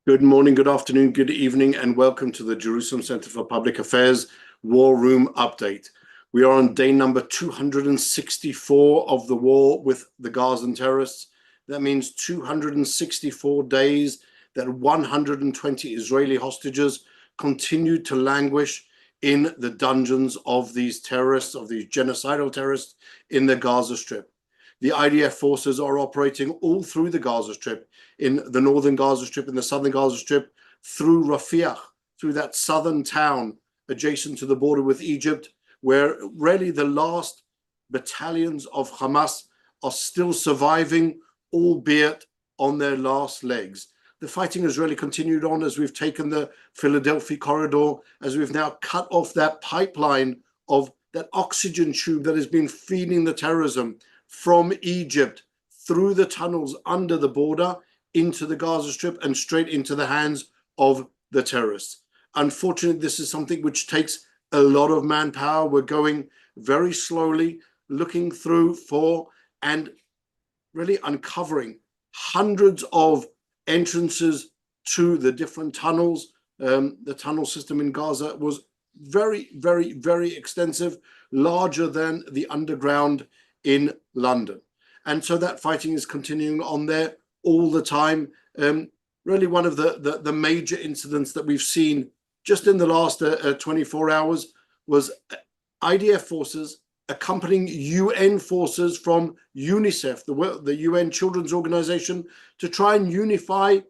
Good morning, good afternoon, good evening, and welcome to the Jerusalem Center for Public Affairs War Room Update. We are on day number 264 of the war with the Gazan terrorists. That means 264 days that 120 Israeli hostages continued to languish in the dungeons of these terrorists, of these genocidal terrorists in the Gaza Strip. The IDF forces are operating all through the Gaza Strip, in the northern Gaza Strip, in the southern Gaza Strip, through Rafah, through that southern town adjacent to the border with Egypt, where really the last battalions of Hamas are still surviving, albeit on their last legs. The fighting has really continued on as we've taken the Philadelphia corridor, as we've now cut off that pipeline of that oxygen tube that has been feeding the terrorism from Egypt through the tunnels under the border into the Gaza Strip and straight into the hands of the terrorists. Unfortunately, this is something which takes a lot of manpower. We're going very slowly, looking through for and really uncovering hundreds of entrances to the different tunnels. The tunnel system in Gaza was very, very, very extensive, larger than the underground in London. And so that fighting is continuing on there all the time. Really one of the major incidents that we've seen just in the last 24 hours was IDF forces accompanying UN forces from UNICEF, the UN Children's Organization, to try and unify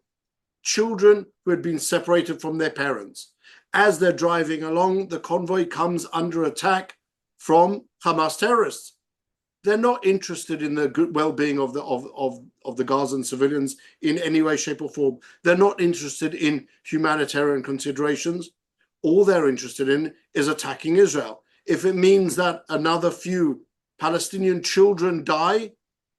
children who had been separated from their parents. As they're driving along, the convoy comes under attack from Hamas terrorists. They're not interested in the good well-being of the Gazan civilians in any way, shape, or form. They're not interested in humanitarian considerations. All they're interested in is attacking Israel. If it means that another few Palestinian children die,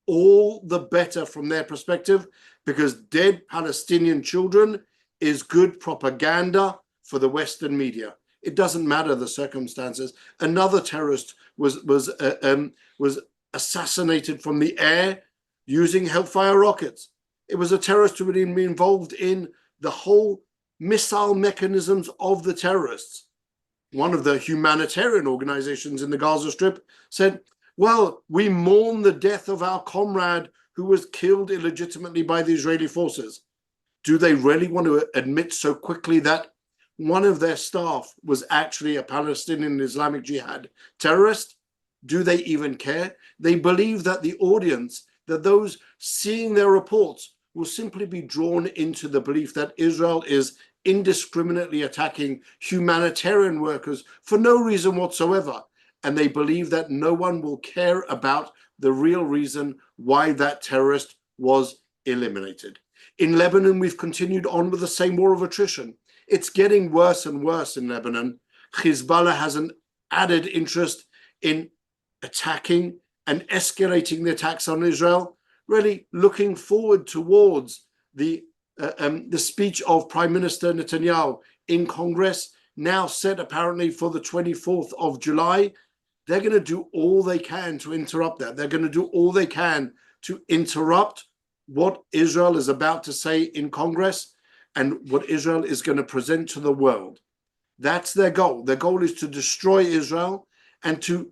all the better from their perspective, because dead Palestinian children is good propaganda for the Western media. It doesn't matter the circumstances. Another terrorist was assassinated from the air using Hellfire rockets. It was a terrorist who had been involved in the whole missile mechanisms of the terrorists. One of the humanitarian organizations in the Gaza Strip said, well, we mourn the death of our comrade who was killed illegitimately by the Israeli forces. Do they really want to admit so quickly that one of their staff was actually a Palestinian Islamic Jihad terrorist? Do they even care? They believe that the audience, that those seeing their reports, will simply be drawn into the belief that Israel is indiscriminately attacking humanitarian workers for no reason whatsoever. And they believe that no one will care about the real reason why that terrorist was eliminated. In Lebanon, we've continued on with the same war of attrition. It's getting worse and worse in Lebanon. Hezbollah has an added interest in attacking and escalating the attacks on Israel, really looking forward towards the speech of Prime Minister Netanyahu in Congress, now set apparently for the 24th of July. They're going to do all they can to interrupt that. They're going to do all they can to interrupt what Israel is about to say in Congress and what Israel is going to present to the world. That's their goal. Their goal is to destroy Israel and to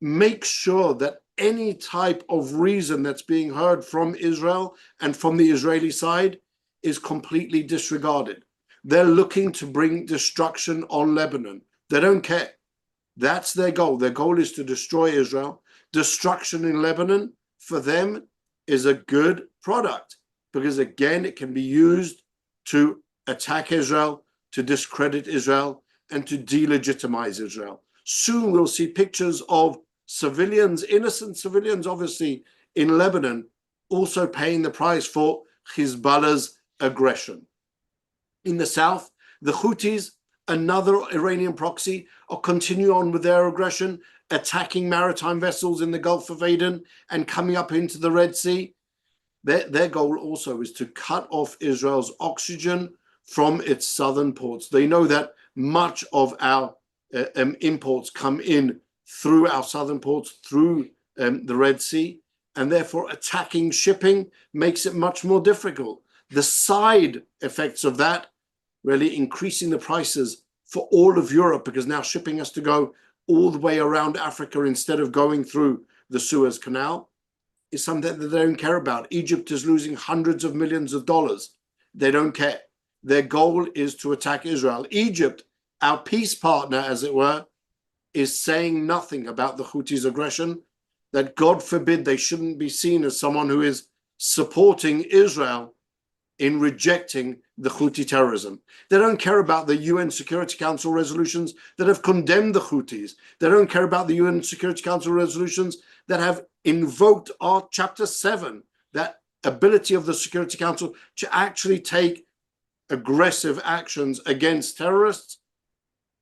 make sure that any type of reason that's being heard from Israel and from the Israeli side is completely disregarded. They're looking to bring destruction on Lebanon. They don't care. That's their goal. Their goal is to destroy Israel. Destruction in Lebanon, for them, is a good product because, again, it can be used to attack Israel, to discredit Israel, and to delegitimize Israel. Soon we'll see pictures of civilians, innocent civilians, obviously, in Lebanon, also paying the price for Hezbollah's aggression. In the south, the Houthis, another Iranian proxy, are continuing on with their aggression, attacking maritime vessels in the Gulf of Aden and coming up into the Red Sea. Their goal also is to cut off Israel's oxygen from its southern ports. They know that much of our imports come in through our southern ports, through the Red Sea, and therefore attacking shipping makes it much more difficult. The side effects of that really increasing the prices for all of Europe, because now shipping has to go all the way around Africa instead of going through the Suez Canal, is something that they don't care about. Egypt is losing hundreds of millions of dollars. They don't care. Their goal is to attack Israel. Egypt, our peace partner, as it were, is saying nothing about the Houthis' aggression, that God forbid they shouldn't be seen as someone who is supporting Israel in rejecting the Houthi terrorism. They don't care about the UN Security Council resolutions that have condemned the Houthis. They don't care about the UN Security Council resolutions that have invoked our Chapter 7, that ability of the Security Council to actually take aggressive actions against terrorists,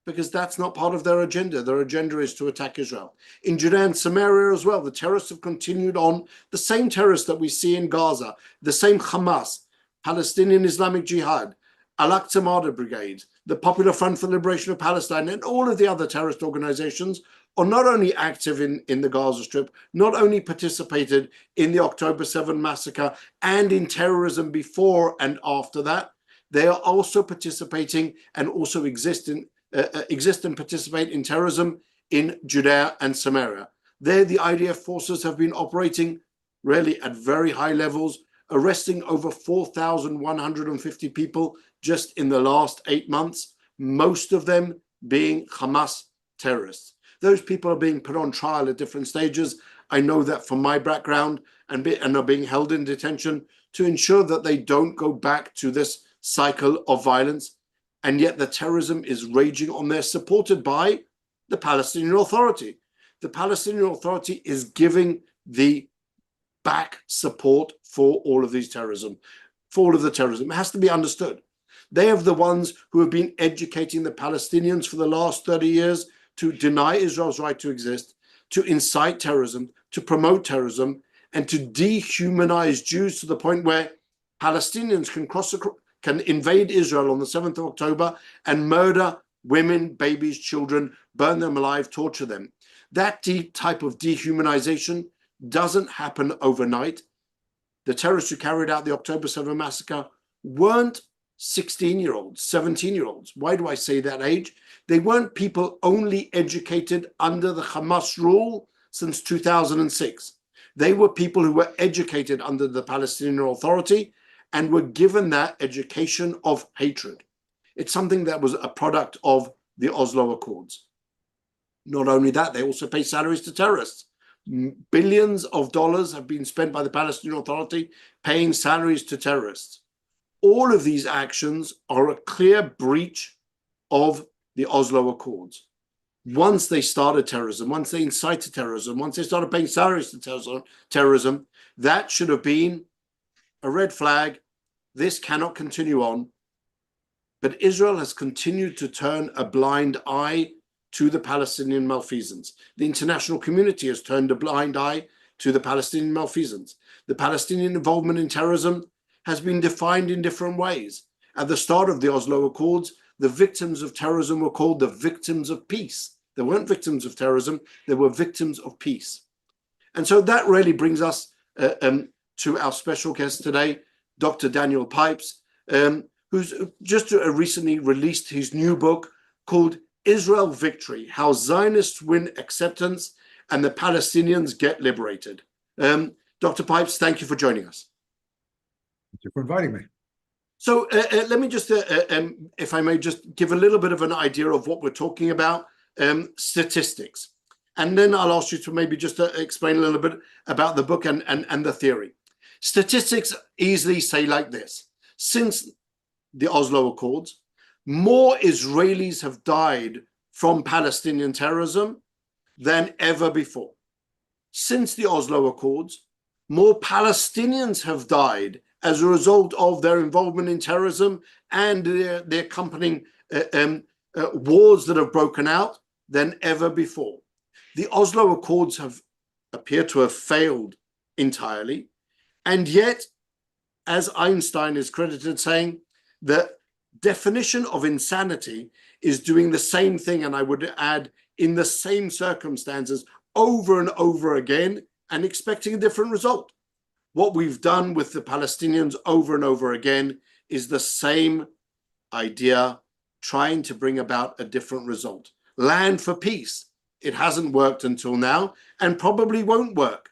because that's not part of their agenda. Their agenda is to attack Israel. In Judea and Samaria as well, the terrorists have continued on, the same terrorists that we see in Gaza, the same Hamas, Palestinian Islamic Jihad, Al-Aqsa Martyr Brigade, the Popular Front for the Liberation of Palestine, and all of the other terrorist organizations are not only active in the Gaza Strip, not only participated in the October 7 massacre and in terrorism before and after that, they are also participating and also exist and participate in terrorism in Judea and Samaria. There, the IDF forces have been operating really at very high levels, arresting over 4,150 people just in the last 8 months, most of them being Hamas terrorists. Those people are being put on trial at different stages. I know that from my background, and are being held in detention to ensure that they don't go back to this cycle of violence. And yet the terrorism is raging on there, supported by the Palestinian Authority. The Palestinian Authority is giving the back support for all of these terrorism, for all of the terrorism. It has to be understood. They are the ones who have been educating the Palestinians for the last 30 years to deny Israel's right to exist, to incite terrorism, to promote terrorism, and to dehumanize Jews to the point where Palestinians can invade Israel on the 7th of October and murder women, babies, children, burn them alive, torture them. That type of dehumanization doesn't happen overnight. The terrorists who carried out the October 7 massacre weren't 16-year-olds, 17-year-olds. Why do I say that age? They weren't people only educated under the Hamas rule since 2006. They were people who were educated under the Palestinian Authority and were given that education of hatred. It's something that was a product of the Oslo Accords. Not only that, they also pay salaries to terrorists. Billions of dollars have been spent by the Palestinian Authority paying salaries to terrorists. All of these actions are a clear breach of the Oslo Accords. Once they started terrorism, once they incited terrorism, once they started paying salaries to terrorism, that should have been a red flag. This cannot continue on. But Israel has continued to turn a blind eye to the Palestinian malfeasance. The international community has turned a blind eye to the Palestinian malfeasance. The Palestinian involvement in terrorism has been defined in different ways. At the start of the Oslo Accords, the victims of terrorism were called the victims of peace. They weren't victims of terrorism, they were victims of peace. And so that really brings us to our special guest today, Dr. Daniel Pipes, who's just recently released his new book called Israel Victory: How Zionists Win Acceptance and the Palestinians Get Liberated. Dr. Pipes, thank you for joining us. Thank you for inviting me. So let me just, if I may, just give a little bit of an idea of what we're talking about, statistics. And then I'll ask you to maybe just explain a little bit about the book and the theory. Statistics easily say like this: since the Oslo Accords, more Israelis have died from Palestinian terrorism than ever before. Since the Oslo Accords, more Palestinians have died as a result of their involvement in terrorism and the accompanying wars that have broken out than ever before. The Oslo Accords appear to have failed entirely, and yet, as Einstein is credited saying, the definition of insanity is doing the same thing, and I would add, in the same circumstances over and over again, and expecting a different result. What we've done with the Palestinians over and over again is the same idea, trying to bring about a different result. Land for peace. It hasn't worked until now and probably won't work,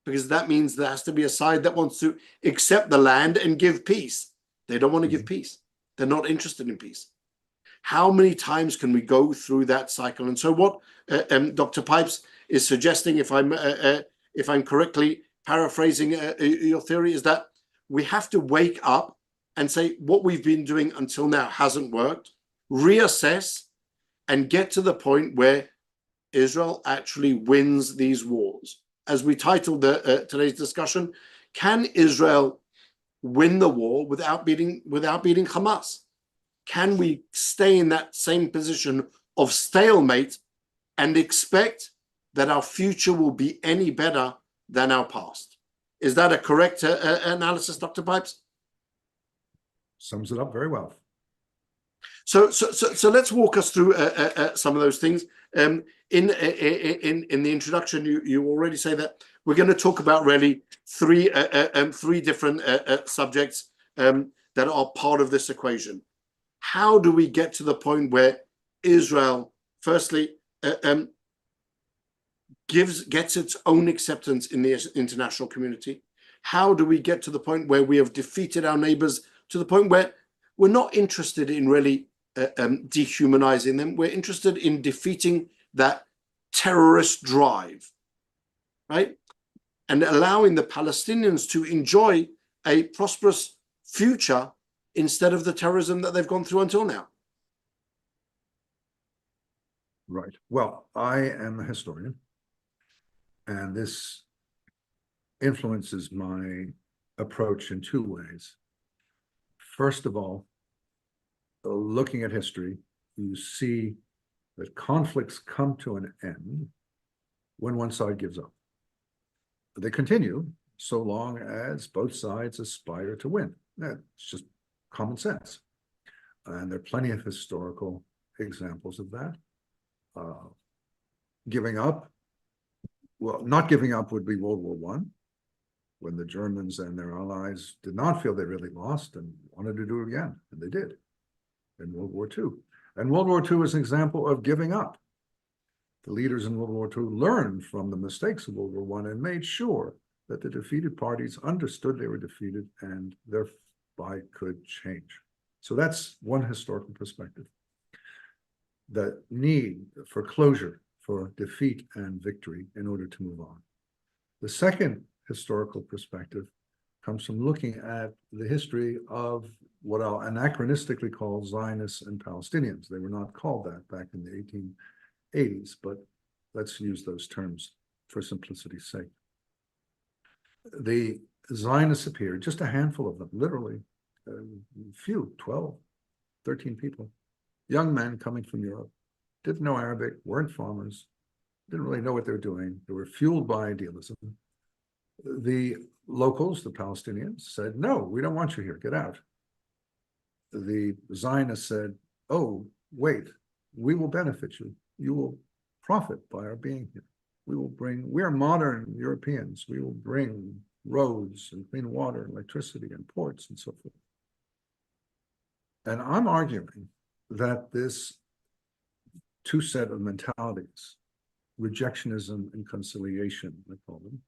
because that means there has to be a side that wants to accept the land and give peace. They don't want to give peace. They're not interested in peace. How many times can we go through that cycle? And so what Dr. Pipes is suggesting, if I'm correctly paraphrasing your theory, is that we have to wake up and say what we've been doing until now hasn't worked, reassess, and get to the point where Israel actually wins these wars. As we titled today's discussion, can Israel win the war without beating Hamas? Can we stay in that same position of stalemate and expect that our future will be any better than our past? Is that a correct analysis, Dr. Pipes? Sums it up very well. So let's walk us through some of those things. In the introduction, you already say that we're going to talk about really three different subjects that are part of this equation. How do we get to the point where Israel, firstly, gets its own acceptance in the international community? How do we get to the point where we have defeated our neighbors to the point where we're not interested in really dehumanizing them? We're interested in defeating that terrorist drive, right? And allowing the Palestinians to enjoy a prosperous future instead of the terrorism that they've gone through until now. Right. Well, I am a historian, and this influences my approach in two ways. First of all, looking at history, you see that conflicts come to an end when one side gives up. They continue so long as both sides aspire to win. That's just common sense. And there are plenty of historical examples of that. Giving up, well, not giving up would be World War I, when the Germans and their allies did not feel they really lost and wanted to do it again, and they did in World War II. And World War II is an example of giving up. The leaders in World War II learned from the mistakes of World War I and made sure that the defeated parties understood they were defeated and thereby could change. So that's one historical perspective. The need for closure, for defeat and victory in order to move on. The second historical perspective comes from looking at the history of what I'll anachronistically call Zionists and Palestinians. They were not called that back in the 1880s, but let's use those terms for simplicity's sake. The Zionists appeared, just a handful of them, literally, few, 12, 13 people, young men coming from Europe, didn't know Arabic, weren't farmers, didn't really know what they were doing. They were fueled by idealism. The locals, the Palestinians, said, no, we don't want you here, get out. The Zionists said, oh, wait, we will benefit you. You will profit by our being here. We are modern Europeans. We will bring roads and clean water and electricity and ports and so forth. And I'm arguing that this two set of mentalities, rejectionism and conciliation, I call them,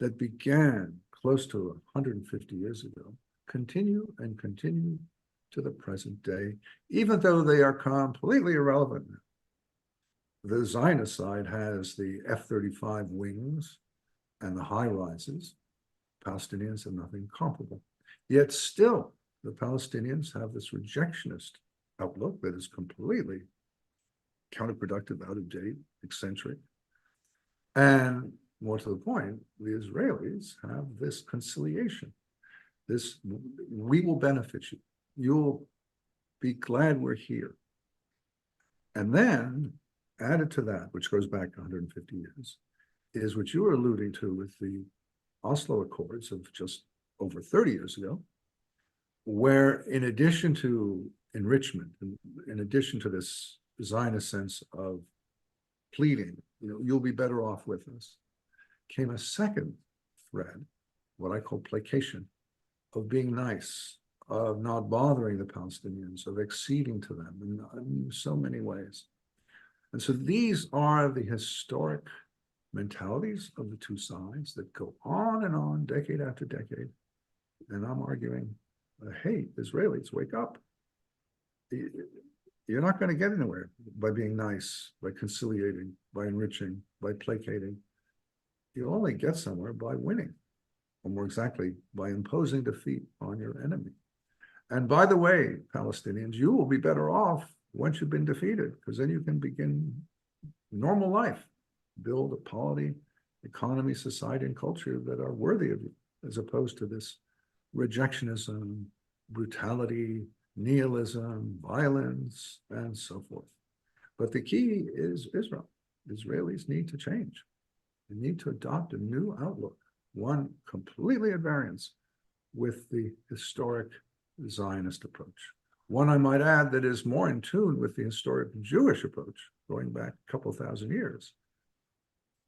that began close to 150 years ago, continue and continue to the present day, even though they are completely irrelevant now. The Zionist side has the F-35 wings and the high rises. Palestinians have nothing comparable. Yet still, the Palestinians have this rejectionist outlook that is completely counterproductive, out of date, eccentric. And more to the point, the Israelis have this conciliation. This, we will benefit you. You'll be glad we're here. And then added to that, which goes back 150 years, is what you were alluding to with the Oslo Accords of just over 30 years ago, where in addition to enrichment, in addition to this Zionist sense of pleading, you'll be better off with us, came a second thread, what I call placation, of being nice, of not bothering the Palestinians, of acceding to them in so many ways. And so these are the historic mentalities of the two sides that go on, decade after decade. And I'm arguing, hey, Israelis, wake up. You're not going to get anywhere by being nice, by conciliating, by enriching, by placating. You only get somewhere by winning, or more exactly, by imposing defeat on your enemy. And by the way, Palestinians, you will be better off once you've been defeated, because then you can begin normal life, build a polity, economy, society, and culture that are worthy of you, as opposed to this rejectionism, brutality, nihilism, violence, and so forth. But the key is Israel. Israelis need to change. They need to adopt a new outlook, one completely at variance with the historic Zionist approach. One, I might add, that is more in tune with the historic Jewish approach, going back a couple thousand years.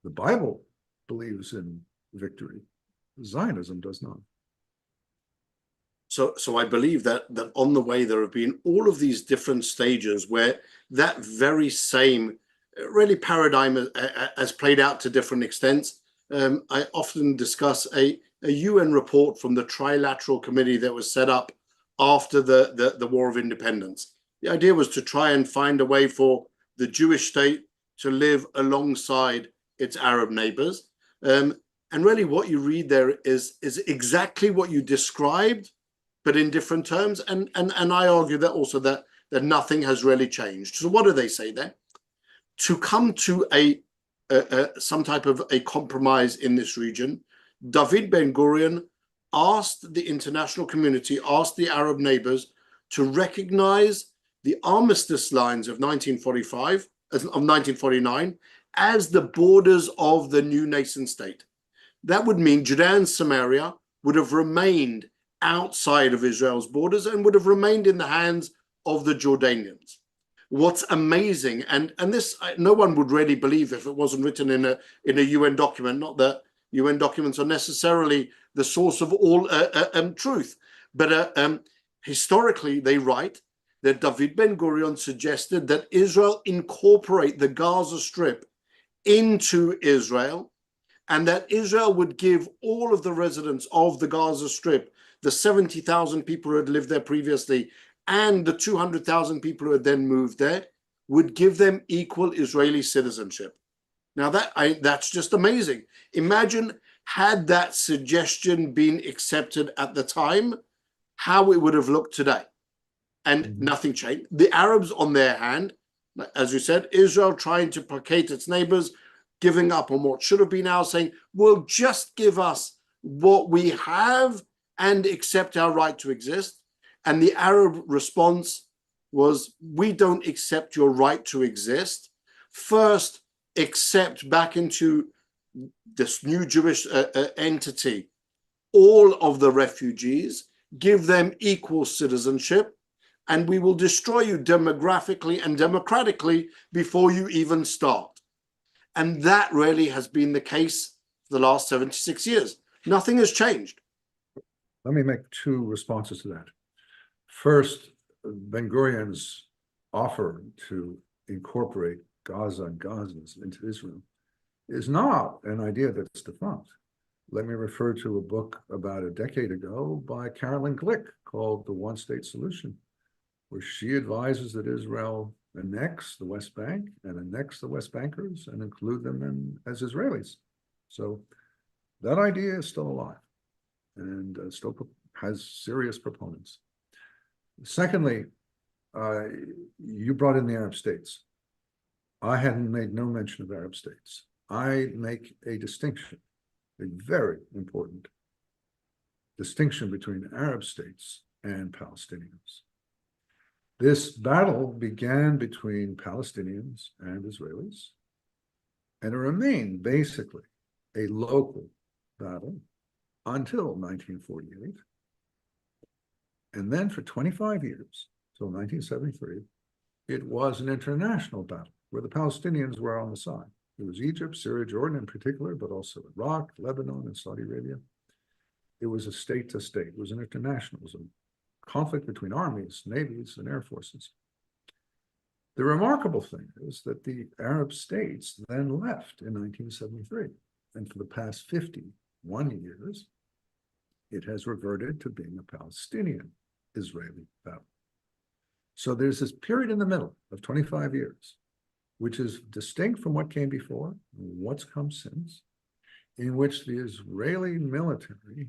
The Bible believes in victory. Zionism does not. So I believe that on the way there have been all of these different stages where that very same really paradigm has played out to different extents. I often discuss a UN report from the Trilateral Committee that was set up after the War of Independence. The idea was to try and find a way for the Jewish state to live alongside its Arab neighbors. And really what you read there is exactly what you described, but in different terms. And I argue that also that nothing has really changed. So what do they say there? To come to some type of a compromise in this region, David Ben-Gurion asked the international community, asked the Arab neighbors to recognize the armistice lines of 1949 as the borders of the new nation state. That would mean Judea and Samaria would have remained outside of Israel's borders and would have remained in the hands of the Jordanians. What's amazing, and this no one would really believe if it wasn't written in a UN document, not that UN documents are necessarily the source of all truth, but historically they write that David Ben-Gurion suggested that Israel incorporate the Gaza Strip into Israel, and that Israel would give all of the residents of the Gaza Strip, the 70,000 people who had lived there previously, and the 200,000 people who had then moved there, would give them equal Israeli citizenship. Now that's just amazing. Imagine had that suggestion been accepted at the time, how it would have looked today. And nothing changed. The Arabs on their hand, as you said, Israel trying to placate its neighbors, giving up on what should have been ours, saying, well, just give us what we have and accept our right to exist. And the Arab response was, we don't accept your right to exist. First, accept back into this new Jewish entity all of the refugees, give them equal citizenship, and we will destroy you demographically and democratically before you even start. And that really has been the case for the last 76 years. Nothing has changed. Let me make two responses to that. First, Ben-Gurion's offer to incorporate Gaza and Gazans into Israel is not an idea that's defunct. Let me refer to a book about a decade ago by Carolyn Glick called The One-State Solution, where she advises that Israel annex the West Bank and annex the West Bankers and include them as Israelis. So that idea is still alive and still has serious proponents. Secondly, you brought in the Arab states. I hadn't made no mention of Arab states. I make a distinction, a very important distinction between Arab states and Palestinians. This battle began between Palestinians and Israelis, and it remained basically a local battle until 1948. And then for 25 years, till 1973, it was an international battle where the Palestinians were on the side. It was Egypt, Syria, Jordan in particular, but also Iraq, Lebanon, and Saudi Arabia. It was a state to state. It was an international. It was a conflict between armies, navies, and air forces. The remarkable thing is that the Arab states then left in 1973. And for the past 51 years, it has reverted to being a Palestinian-Israeli battle. So there's this period in the middle of 25 years, which is distinct from what came before, what's come since, in which the Israeli military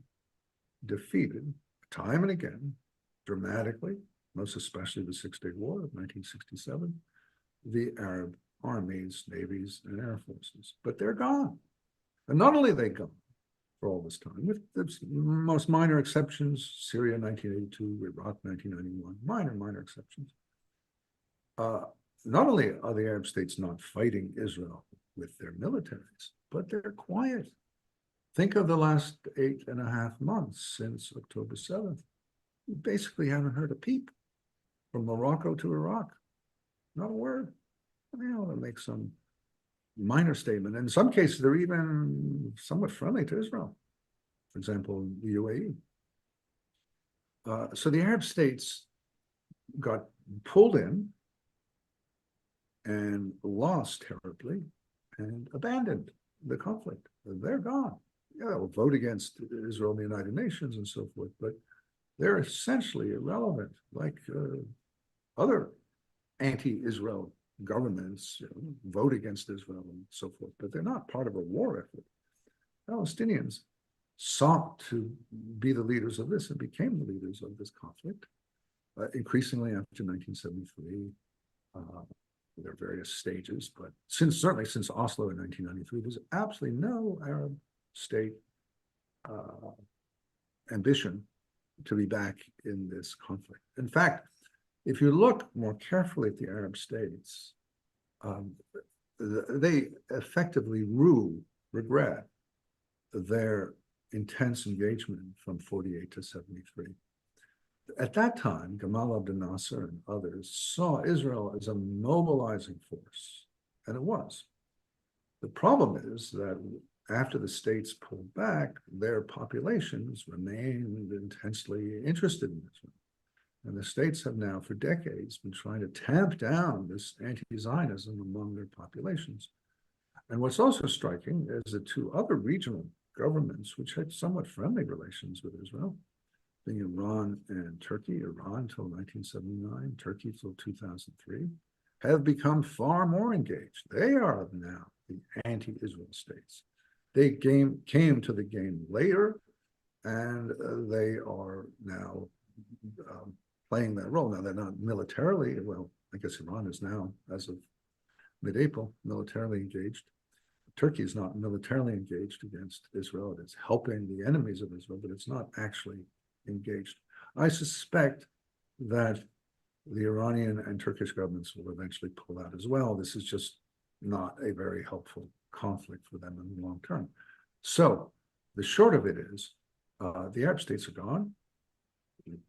defeated time and again, dramatically, most especially the Six-Day War of 1967, the Arab armies, navies, and air forces. But they're gone. And not only are they gone for all this time, with the most minor exceptions, Syria 1982, Iraq 1991, minor exceptions. Not only are the Arab states not fighting Israel with their militaries, but they're quiet. Think of the last 8.5 months since October 7th. You basically haven't heard a peep from Morocco to Iraq. Not a word. They'll make some minor statement. In some cases, they're even somewhat friendly to Israel. For example, the UAE. So the Arab states got pulled in and lost terribly and abandoned the conflict. They're gone. Yeah, they'll vote against Israel in the United Nations and so forth, but they're essentially irrelevant, like other anti-Israel governments vote against Israel and so forth, but they're not part of a war effort. Palestinians sought to be the leaders of this and became the leaders of this conflict, increasingly after 1973. There are various stages, but certainly since Oslo in 1993, there's absolutely no Arab state ambition to be back in this conflict. In fact, if you look more carefully at the Arab states, they effectively regret their intense engagement from 48 to 73. At that time, Gamal Abdel Nasser and others saw Israel as a mobilizing force, and it was. The problem is that after the states pulled back, their populations remained intensely interested in Israel. And the states have now, for decades, been trying to tamp down this anti-Zionism among their populations. And what's also striking is the two other regional governments, which had somewhat friendly relations with Israel, being Iran and Turkey, Iran till 1979, Turkey till 2003, have become far more engaged. They are now the anti-Israel states. They came to the game later, and they are now playing that role. Now, they're not militarily, well, I guess Iran is now, as of mid-April, militarily engaged. Turkey is not militarily engaged against Israel. It is helping the enemies of Israel, but it's not actually engaged. I suspect that the Iranian and Turkish governments will eventually pull out as well. This is just not a very helpful conflict for them in the long term. So the short of it is the Arab states are gone.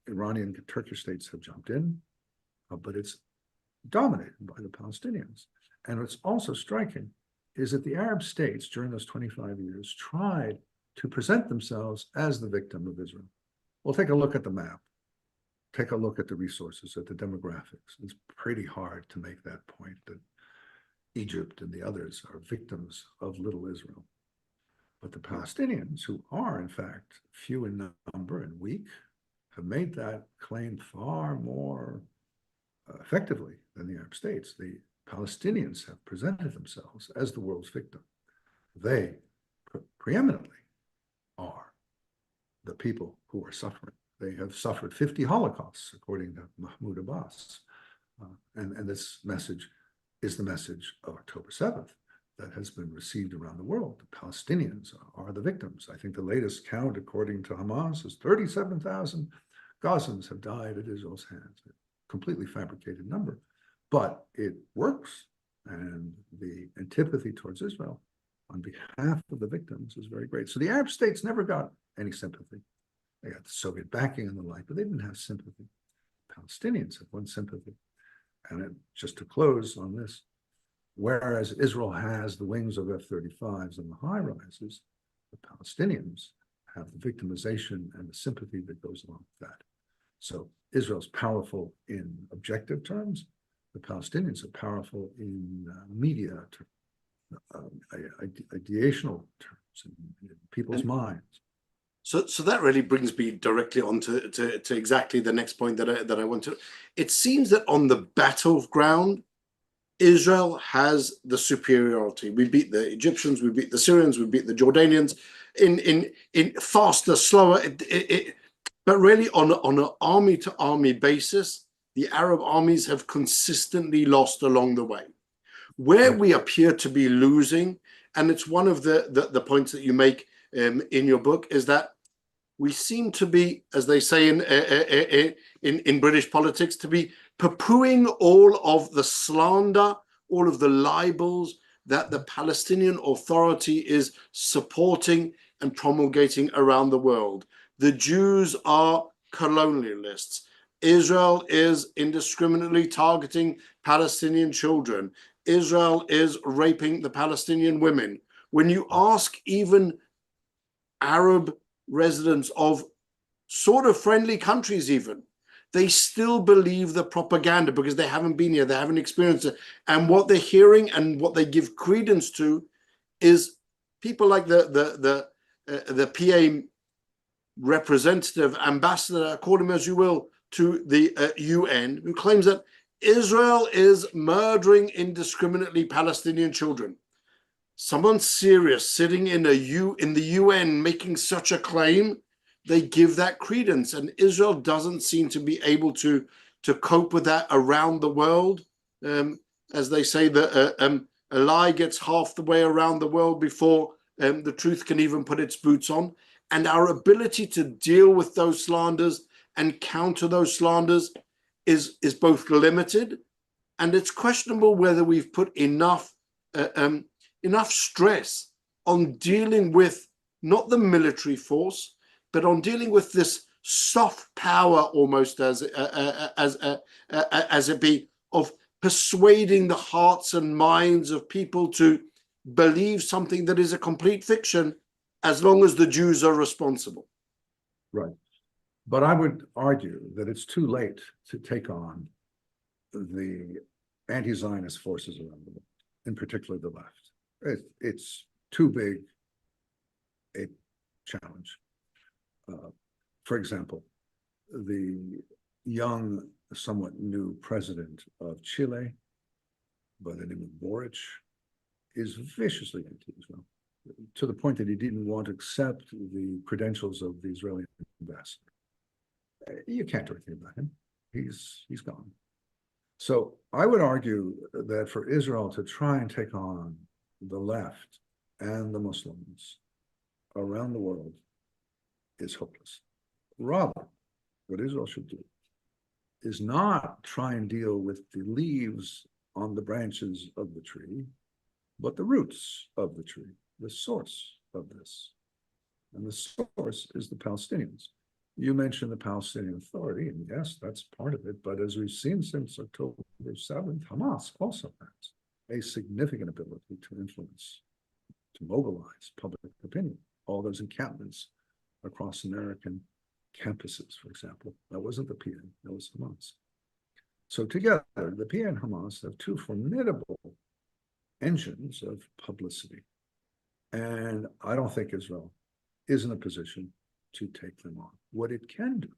Iranian and Turkish states have jumped in, but it's dominated by the Palestinians. And what's also striking is that the Arab states during those 25 years tried to present themselves as the victim of Israel. Well, take a look at the map. Take a look at the resources, at the demographics. It's pretty hard to make that point that Egypt and the others are victims of little Israel. But the Palestinians, who are in fact few in number and weak, have made that claim far more effectively than the Arab states. The Palestinians have presented themselves as the world's victim. They preeminently are the people who are suffering. They have suffered 50 Holocausts, according to Mahmoud Abbas. And this message is the message of October 7th that has been received around the world. The Palestinians are the victims. I think the latest count, according to Hamas, is 37,000 Gazans have died at Israel's hands. A completely fabricated number, but it works. And the antipathy towards Israel on behalf of the victims is very great. So the Arab states never got any sympathy. They got the Soviet backing and the like, but they didn't have sympathy. Palestinians have won sympathy. And just to close on this, whereas Israel has the wings of F-35s and the high rises, the Palestinians have the victimization and the sympathy that goes along with that. So Israel's powerful in objective terms. The Palestinians are powerful in media terms, ideational terms, in people's minds. So that really brings me directly on to exactly the next point that I want to. It seems that on the battleground, Israel has the superiority. We beat the Egyptians, we beat the Syrians, we beat the Jordanians in faster, slower. But really, on an army-to-army basis, the Arab armies have consistently lost along the way. Where we appear to be losing, and it's one of the points that you make in your book, is that we seem to be, as they say in British politics, to be poo-pooing all of the slander, all of the libels that the Palestinian Authority is supporting and promulgating around the world. The Jews are colonialists. Israel is indiscriminately targeting Palestinian children. Israel is raping the Palestinian women. When you ask even Arab residents of sort of friendly countries even, they still believe the propaganda because they haven't been here, they haven't experienced it. And what they're hearing and what they give credence to is people like the PA representative, ambassador, call him as you will, to the UN, who claims that Israel is murdering indiscriminately Palestinian children. Someone serious sitting in the UN making such a claim, they give that credence, and Israel doesn't seem to be able to cope with that around the world. As they say, that a lie gets half the way around the world before the truth can even put its boots on. And our ability to deal with those slanders and counter those slanders is both limited, and it's questionable whether we've put enough stress on dealing with not the military force, but on dealing with this soft power, almost as it be, of persuading the hearts and minds of people to believe something that is a complete fiction, as long as the Jews are responsible. Right. But I would argue that it's too late to take on the anti-Zionist forces around the world, in particular the left. It's too big a challenge. For example, the young, somewhat new president of Chile, by the name of Boric, is viciously anti-Israel, to the point that he didn't want to accept the credentials of the Israeli ambassador. You can't do anything about him. He's gone. So I would argue that for Israel to try and take on the left and the Muslims around the world is hopeless. Rather, what Israel should do is not try and deal with the leaves on the branches of the tree, but the roots of the tree, the source of this. And the source is the Palestinians. You mentioned the Palestinian Authority, and yes, that's part of it. But as we've seen since October 7th, Hamas also has a significant ability to influence, to mobilize public opinion. All those encampments across American campuses, for example, that wasn't the PA, that was Hamas. So together, the PA and Hamas have two formidable engines of publicity. And I don't think Israel is in a position to take them on. What it can do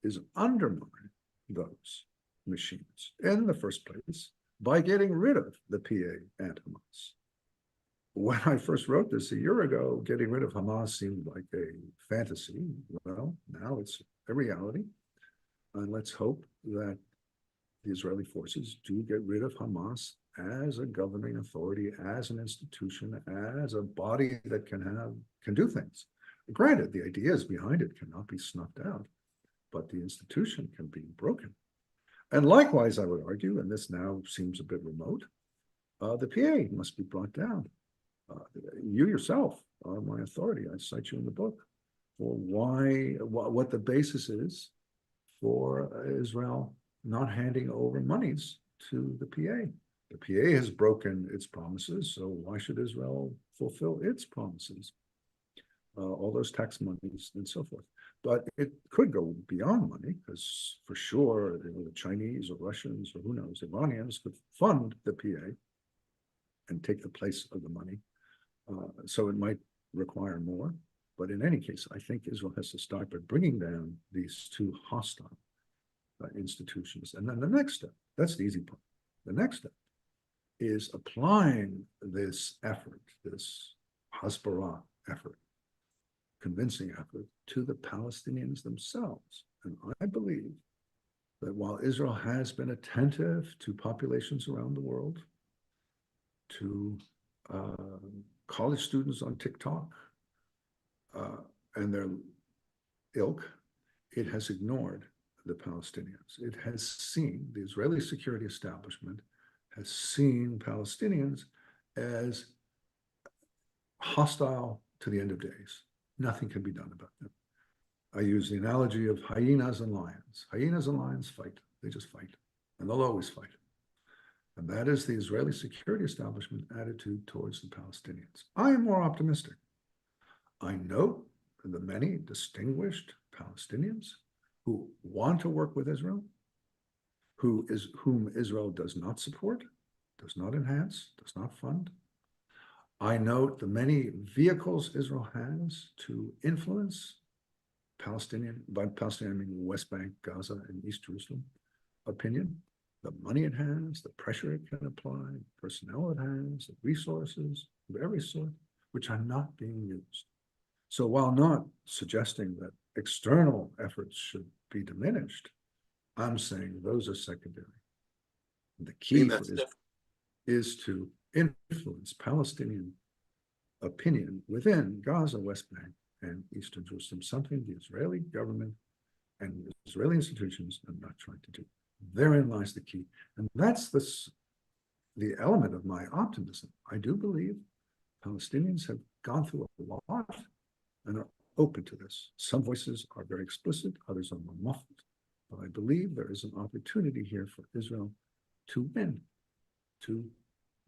is undermine those machines in the first place by getting rid of the PA and Hamas. When I first wrote this a year ago, getting rid of Hamas seemed like a fantasy. Well, now it's a reality. And let's hope that the Israeli forces do get rid of Hamas as a governing authority, as an institution, as a body that can do things. Granted, the ideas behind it cannot be snuffed out, but the institution can be broken. And likewise, I would argue, and this now seems a bit remote, the PA must be brought down. You yourself are my authority. I cite you in the book for what the basis is for Israel not handing over monies to the PA. The PA has broken its promises, so why should Israel fulfill its promises? all those tax monies and so forth. But it could go beyond money, because for sure, the Chinese or Russians or who knows, Iranians could fund the PA and take the place of the money. So it might require more. But in any case, I think Israel has to start by bringing down these two hostile institutions. And then the next step, that's the easy part. The next step is applying this effort, this Hezbollah effort, convincing effort, to the Palestinians themselves. And I believe that while Israel has been attentive to populations around the world, to college students on TikTok and their ilk, it has ignored the Palestinians. It has seen, the Israeli security establishment has seen Palestinians as hostile to the end of days. Nothing can be done about them. I use the analogy of hyenas and lions. Hyenas and lions fight. They just fight, and they'll always fight. And that is the Israeli security establishment attitude towards the Palestinians. I am more optimistic. I know the many distinguished Palestinians who want to work with Israel, whom Israel does not support, does not enhance, does not fund. I note the many vehicles Israel has to influence Palestinian, by Palestinian I mean West Bank, Gaza, and East Jerusalem opinion, the money it has, the pressure it can apply, the personnel it has, the resources of every sort, which are not being used. So while not suggesting that external efforts should be diminished, I'm saying those are secondary. The key for Israel is to influence Palestinian opinion within Gaza, West Bank, and Eastern Jerusalem, something the Israeli government and the Israeli institutions are not trying to do. Therein lies the key. And that's the element of my optimism. I do believe Palestinians have gone through a lot and are open to this. Some voices are very explicit, others are more muffled. But I believe there is an opportunity here for Israel to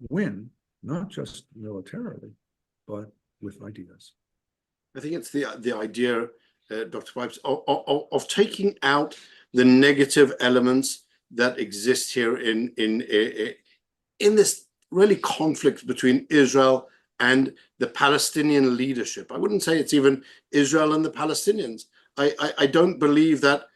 win, not just militarily, but with ideas. I think it's the idea, Dr. Pipes, of taking out the negative elements that exist here in this really conflict between Israel and the Palestinian leadership. I wouldn't say it's even Israel and the Palestinians. I don't believe that.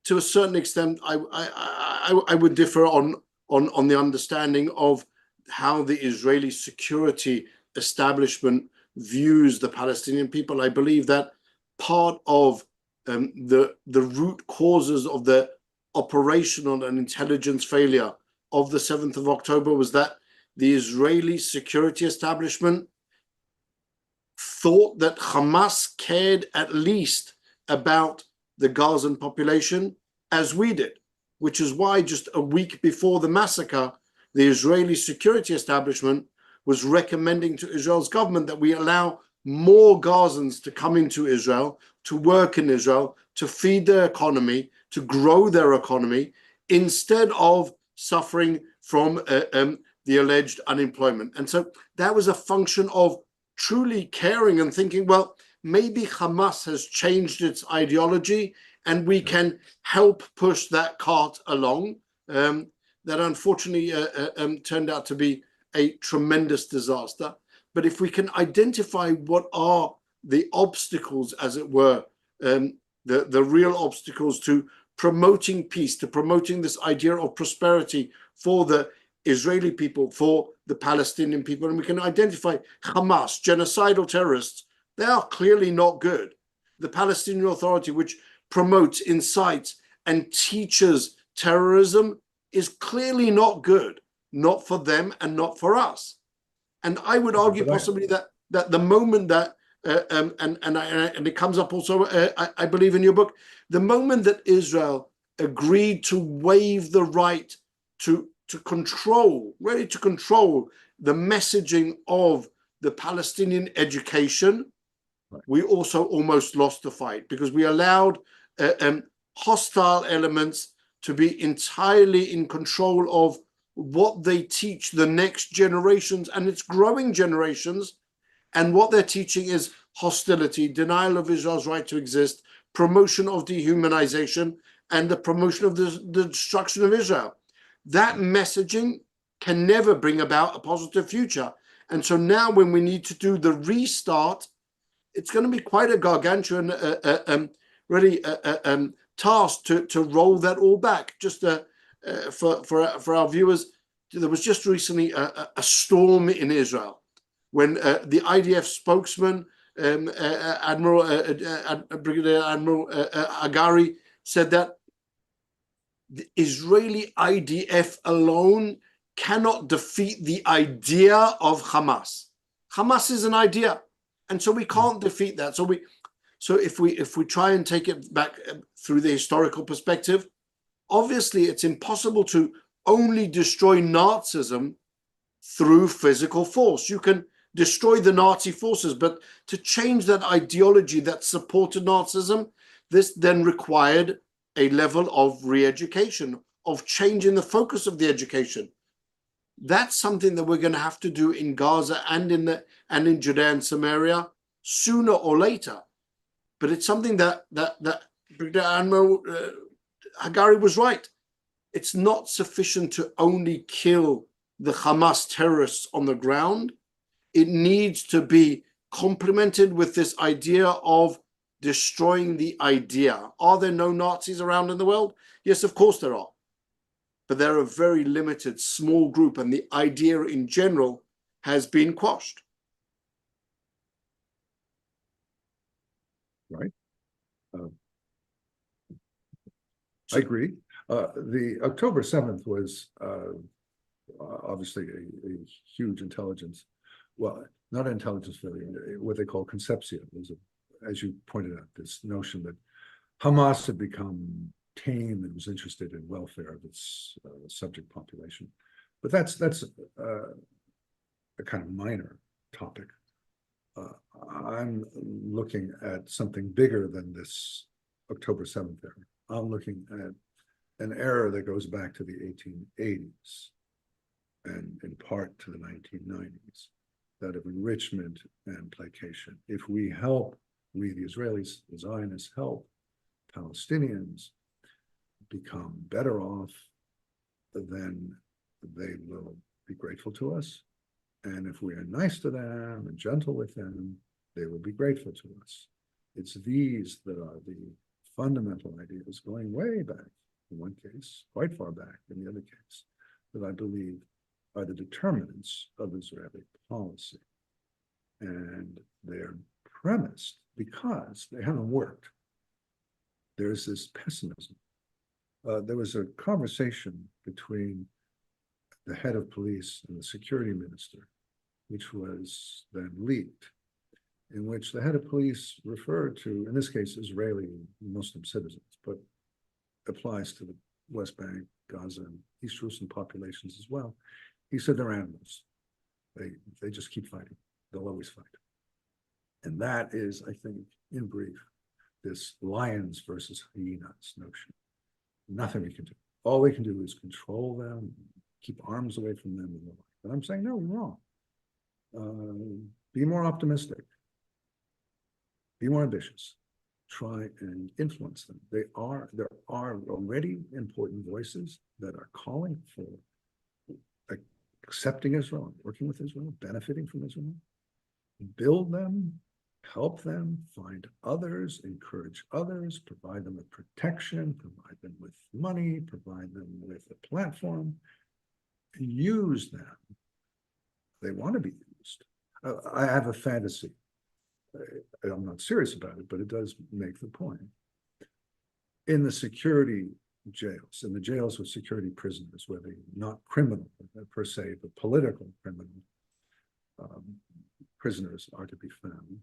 To a certain extent, I would differ on the understanding of how the Israeli security establishment views the Palestinian people. I believe that part of the root causes of the operational and intelligence failure of the 7th of October was that the Israeli security establishment thought that Hamas cared at least about the Gazan population as we did, which is why just a week before the massacre, the Israeli security establishment was recommending to Israel's government that we allow more Gazans to come into Israel, to work in Israel, to feed their economy, to grow their economy, instead of suffering from the alleged unemployment. And so that was a function of truly caring and thinking, well, maybe Hamas has changed its ideology and we can help push that cart along. That unfortunately turned out to be a tremendous disaster. But if we can identify what are the obstacles, as it were, the real obstacles to promoting peace, to promoting this idea of prosperity for the Israeli people, for the Palestinian people, and we can identify Hamas, genocidal terrorists, they are clearly not good. The Palestinian Authority, which promotes, incites, and teaches terrorism, is clearly not good, not for them and not for us. And I would argue possibly that the moment that, and it comes up also, I believe in your book, the moment that Israel agreed to waive the right to control, really to control the messaging of the Palestinian education, we also almost lost the fight, because we allowed hostile elements to be entirely in control of what they teach the next generations, and it's growing generations. And what they're teaching is hostility, denial of Israel's right to exist, promotion of dehumanization, and the promotion of the destruction of Israel. That messaging can never bring about a positive future. And so now when we need to do the restart, it's going to be quite a gargantuan task to roll that all back. Just for our viewers, there was just recently a storm in Israel when the IDF spokesman, Brigadier Admiral Hagari, said that the Israeli IDF alone cannot defeat the idea of Hamas. Hamas is an idea, and so we can't defeat that. So if we try and take it back through the historical perspective, obviously it's impossible to only destroy Nazism through physical force. You can destroy the Nazi forces, but to change that ideology that supported Nazism, this then required a level of re-education, of changing the focus of the education. That's something that we're going to have to do in Gaza and in Judea and Samaria sooner or later. But it's something that Brigadier Admiral Hagari was right. It's not sufficient to only kill the Hamas terrorists on the ground. It needs to be complemented with this idea of destroying the idea. Are there no Nazis around in the world? Yes, of course there are. But they're a very limited, small group, and the idea in general has been quashed. Right. I agree. The October 7th was obviously a huge intelligence, well, not intelligence failure, what they call concepcia. Was as you pointed out, this notion that Hamas had become tame and was interested in welfare of its subject population. But that's a kind of minor topic. I'm looking at something bigger than this October 7th era. I'm looking at an era that goes back to the 1880s and in part to the 1990s, that of enrichment and placation. If we the Israelis, the Zionists, help Palestinians become better off, then they will be grateful to us. And if we are nice to them and gentle with them, they will be grateful to us. It's these that are the fundamental ideas going way back, in one case, quite far back in the other case, that I believe are the determinants of Israeli policy. And they're premised because they haven't worked. There's this pessimism. There was a conversation between the head of police and the security minister, which was then leaked, in which the head of police referred to, in this case, Israeli Muslim citizens, but applies to the West Bank, Gaza, and East Jerusalem populations as well. He said they're animals. They just keep fighting. They'll always fight. And that is, I think, in brief, this lions versus hyenas notion. Nothing we can do. All we can do is control them, keep arms away from them. And the like. But I'm saying, no, you're wrong. Be more optimistic. Be more ambitious. Try and influence them. There are already important voices that are calling for accepting Israel, working with Israel, benefiting from Israel. Build them, help them, find others, encourage others, provide them with protection, provide them with money, provide them with a platform, use them. They want to be used. I have a fantasy. I'm not serious about it, but it does make the point. In the security jails, in the jails with security prisoners, where they're not criminal per se, but political criminal prisoners are to be found.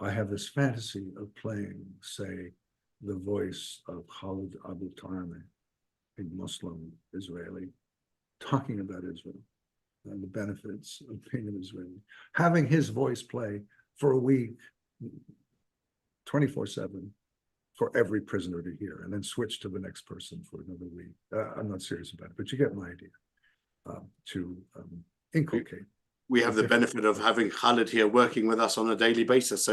I have this fantasy of playing, say, the voice of Khalid Abu Tarmeh, a Muslim Israeli, talking about Israel and the benefits of being an Israeli, having his voice play for a week, 24/7, for every prisoner to hear, and then switch to the next person for another week. I'm not serious about it, but you get my idea. To inculcate we have the benefit of having Khalid here working with us on a daily basis.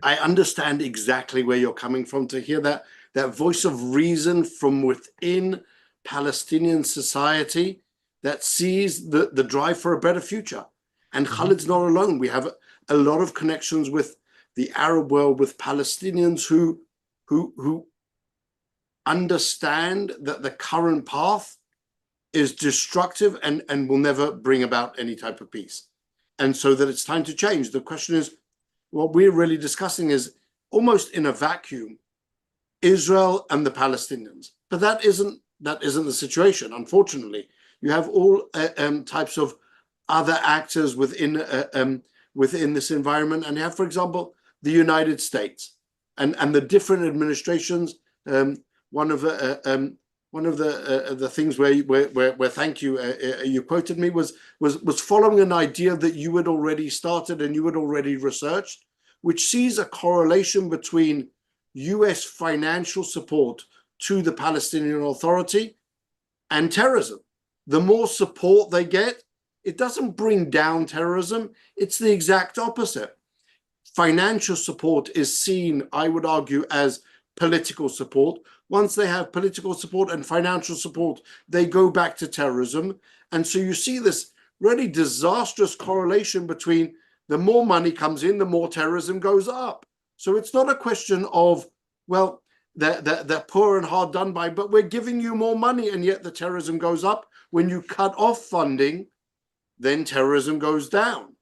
I understand exactly where you're coming from, to hear that voice of reason from within Palestinian society that sees the drive for a better future. And Khalid's not alone. We have a lot of connections with the Arab world, with Palestinians who understand that the current path is destructive and will never bring about any type of peace. And so that it's time to change. The question is, what we're really discussing is almost in a vacuum, Israel and the Palestinians. But that isn't the situation, unfortunately. You have all types of other actors within this environment. And you have, for example, the United States and the different administrations. One of the things where thank you, you quoted me was following an idea that you had already started and you had already researched, which sees a correlation between US financial support to the Palestinian Authority and terrorism. The more support they get, it doesn't bring down terrorism. It's the exact opposite. Financial support is seen, I would argue, as political support. Once they have political support and financial support, they go back to terrorism. And so you see this really disastrous correlation between the more money comes in, the more terrorism goes up. So it's not a question of, well, they're poor and hard done by, but we're giving you more money and yet the terrorism goes up. When you cut off funding, then terrorism goes down.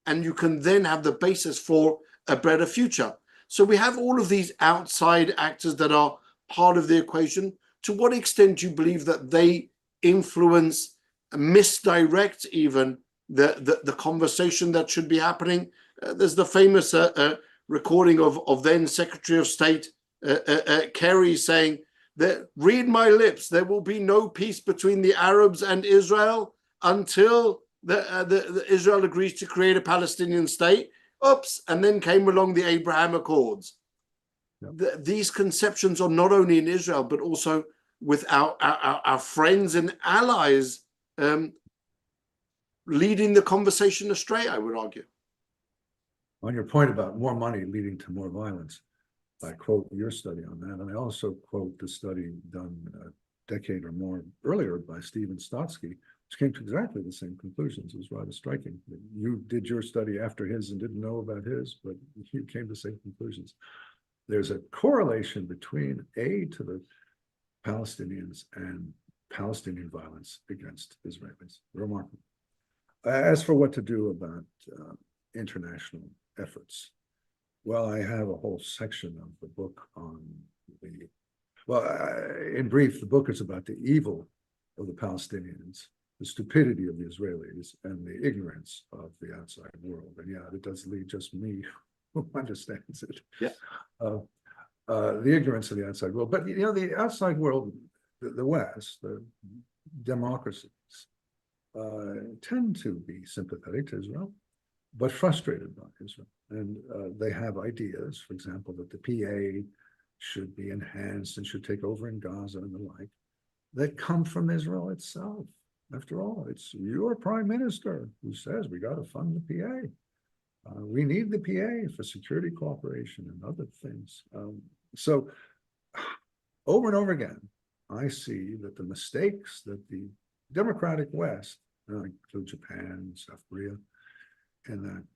And you can then have the basis for a better future. So we have all of these outside actors that are part of the equation. To what extent do you believe that they influence, misdirect even the conversation that should be happening? There's the famous recording of then Secretary of State Kerry saying that, read my lips, there will be no peace between the Arabs and Israel until the Israel agrees to create a Palestinian state. Oops, and then came along the Abraham Accords. Yep. These conceptions are not only in Israel, but also with our friends and allies leading the conversation astray, I would argue. On your point about more money leading to more violence, I quote your study on that, and I also quote the study done a decade or more earlier by Stephen Stotsky, which came to exactly the same conclusions. It was rather striking. You did your study after his and didn't know about his, but you came to the same conclusions. There's a correlation between aid to the Palestinians and Palestinian violence against Israelis. Remarkable. As for what to do about international efforts, well, I have a whole section of the book on the, well, in brief, the book is about the evil of the Palestinians, the stupidity of the Israelis, and the ignorance of the outside world. And yeah, it does lead just me who understands it. Yeah. The ignorance of the outside world. But, you know, the outside world, the West, the democracies, tend to be sympathetic to Israel, but frustrated by Israel. And they have ideas, for example, that the PA should be enhanced and should take over in Gaza and the like, that come from Israel itself. After all, it's your prime minister who says we got to fund the PA. We need the PA for security cooperation and other things. So over and over again, I see that the mistakes that the democratic West, I include Japan, South Korea, in that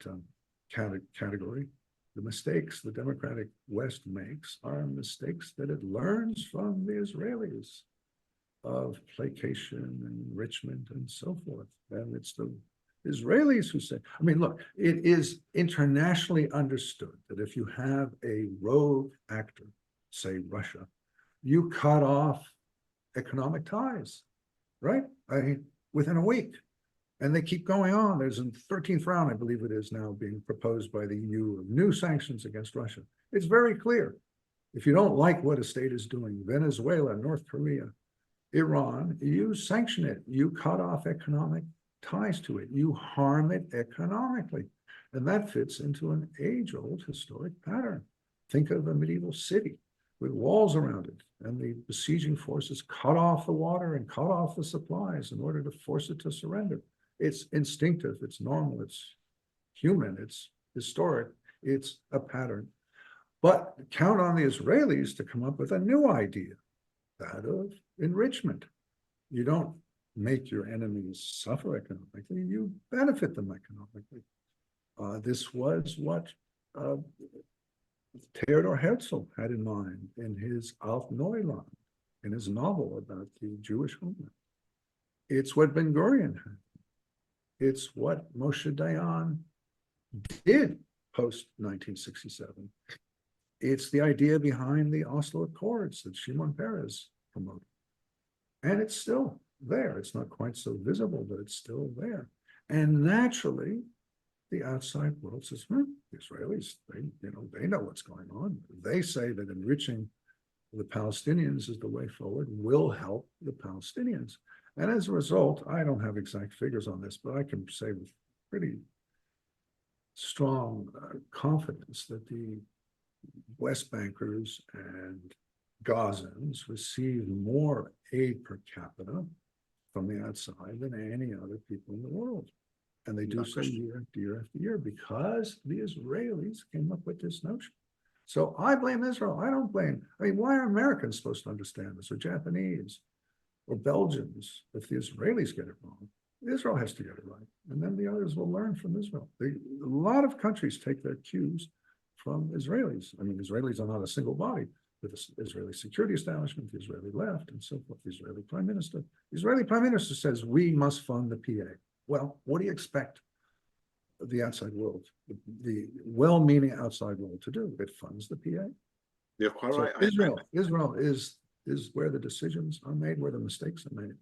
category, the mistakes the democratic West makes are mistakes that it learns from the Israelis of placation and enrichment and so forth. And it's the Israelis who say, I mean, look, it is internationally understood that if you have a rogue actor, say Russia, you cut off economic ties, right? Within a week. And they keep going on. There's a 13th round, I believe it is now, being proposed by the EU of new sanctions against Russia. It's very clear. If you don't like what a state is doing, Venezuela, North Korea, Iran, you sanction it. You cut off economic ties to it. You harm it economically. And that fits into an age-old historic pattern. Think of a medieval city with walls around it, and the besieging forces cut off the water and cut off the supplies in order to force it to surrender. It's instinctive, it's normal, it's human, it's historic, it's a pattern. But count on the Israelis to come up with a new idea, that of enrichment. You don't make your enemies suffer economically, you benefit them economically. This was what Theodor Herzl had in mind in his Auf Neuland, in his novel about the Jewish homeland. It's what Ben-Gurion had. It's what Moshe Dayan did post-1967. It's the idea behind the Oslo Accords that Shimon Peres promoted. And it's still there. It's not quite so visible, but it's still there. And naturally, the outside world says, the Israelis, they know what's going on. They say that enriching the Palestinians is the way forward, will help the Palestinians. And as a result, I don't have exact figures on this, but I can say with pretty strong confidence that the West Bankers and Gazans receive more aid per capita from the outside than any other people in the world. And they do so year after year after year because the Israelis came up with this notion. So I blame Israel. I don't blame. Why are Americans supposed to understand this, or Japanese, or Belgians, if the Israelis get it wrong? Israel has to get it right. And then the others will learn from Israel. A lot of countries take their cues from Israelis. Israelis are not a single body. With the Israeli security establishment, the Israeli left, and so forth, the Israeli prime minister. The Israeli prime minister says, we must fund the PA. Well, what do you expect the outside world, the well-meaning outside world to do? It funds the PA. You're quite right. Israel is where the decisions are made, where the mistakes are made.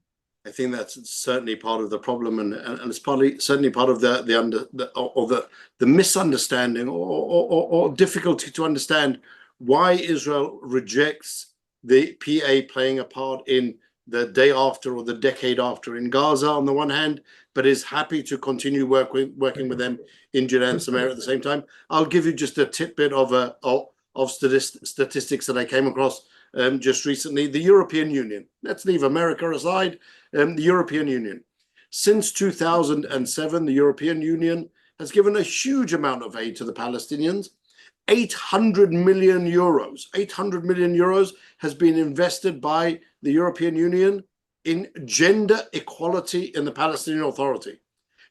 I think that's certainly part of the problem, and it's certainly part of the misunderstanding or difficulty to understand why Israel rejects the PA playing a part in the day after or the decade after in Gaza on the one hand, but is happy to continue working with them in Judea and Samaria at the same time. I'll give you just a tidbit of statistics that I came across just recently. The European Union, let's leave America aside, the European Union. Since 2007, the European Union has given a huge amount of aid to the Palestinians. 800 million euros has been invested by the European Union in gender equality in the Palestinian Authority.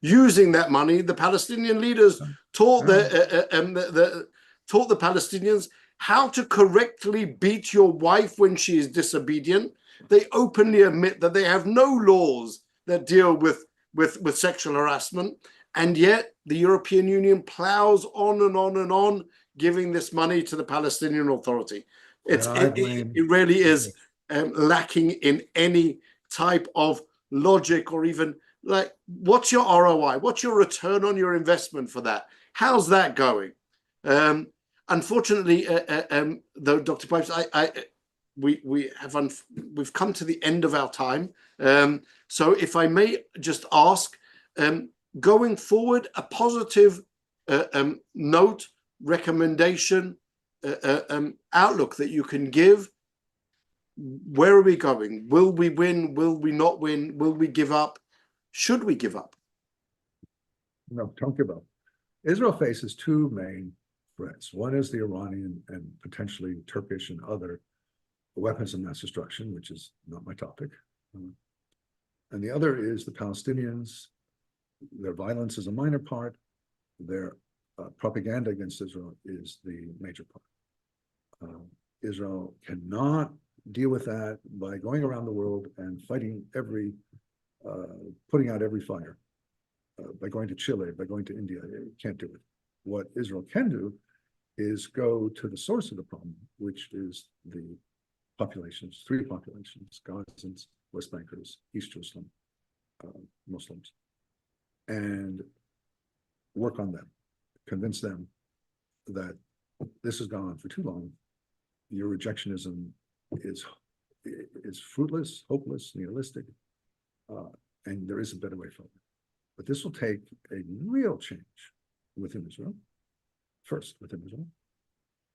Using that money, the Palestinian leaders taught the Palestinians how to correctly beat your wife when she is disobedient. They openly admit that they have no laws that deal with sexual harassment, and yet the European Union plows on and on and on, giving this money to the Palestinian Authority. It really is lacking in any type of logic, or even like, what's your ROI? What's your return on your investment for that? How's that going? Unfortunately, though, Dr. Pipes, we've come to the end of our time. So if I may just ask, going forward, a positive note, recommendation, outlook that you can give. Where are we going? Will we win? Will we not win? Will we give up? Should we give up? No, don't give up. Israel faces two main threats. One is the Iranian and potentially Turkish and other weapons of mass destruction, which is not my topic. And the other is the Palestinians. Their violence is a minor part. Their propaganda against Israel is the major part. Israel cannot deal with that by going around the world and fighting putting out every fire, by going to Chile, by going to India. It can't do it. What Israel can do is go to the source of the problem, which is the populations, three populations: Gazans, West Bankers, East Jerusalem, Muslims, and work on them, convince them that this has gone on for too long. Your rejectionism is fruitless, hopeless, nihilistic, and there is a better way forward. But this will take a real change within Israel, first within Israel.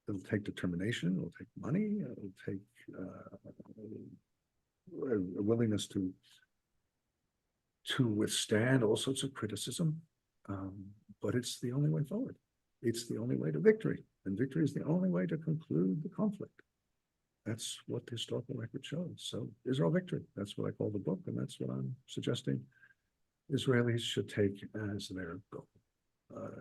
It'll take determination, it'll take money, it'll take a willingness to to withstand all sorts of criticism, but it's the only way forward. It's the only way to victory, and victory is the only way to conclude the conflict. That's what the historical record shows. So Israel victory, that's what I call the book, and that's what I'm suggesting Israelis should take as their goal.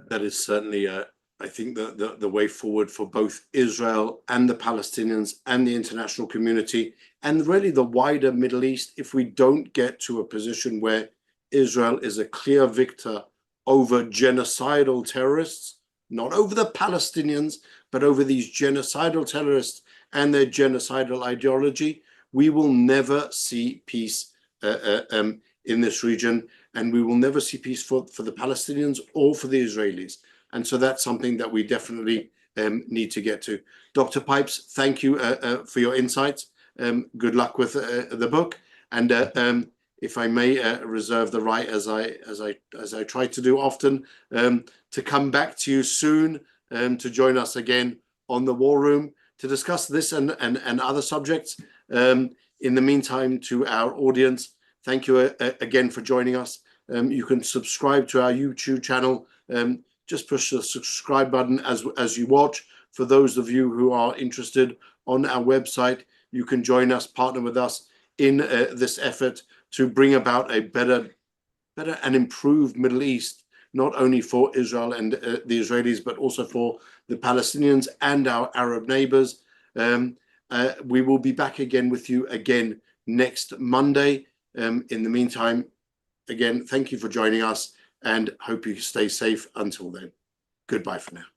That is certainly, I think, the way forward for both Israel and the Palestinians and the international community, and really the wider Middle East, if we don't get to a position where Israel is a clear victor over genocidal terrorists, not over the Palestinians, but over these genocidal terrorists and their genocidal ideology, we will never see peace in this region, and we will never see peace for the Palestinians or for the Israelis. And so that's something that we definitely need to get to. Dr. Pipes, thank you for your insights. Good luck with the book. And if I may reserve the right, as I try to do often, to come back to you soon to join us again on the War Room to discuss this and other subjects. In the meantime, to our audience, thank you again for joining us. You can subscribe to our YouTube channel. Just push the subscribe button as you watch. For those of you who are interested, on our website, you can join us, partner with us in this effort to bring about a better and improved Middle East, not only for Israel and the Israelis, but also for the Palestinians and our Arab neighbors. We will be back again with you again next Monday. In the meantime, again, thank you for joining us, and hope you stay safe until then. Goodbye for now.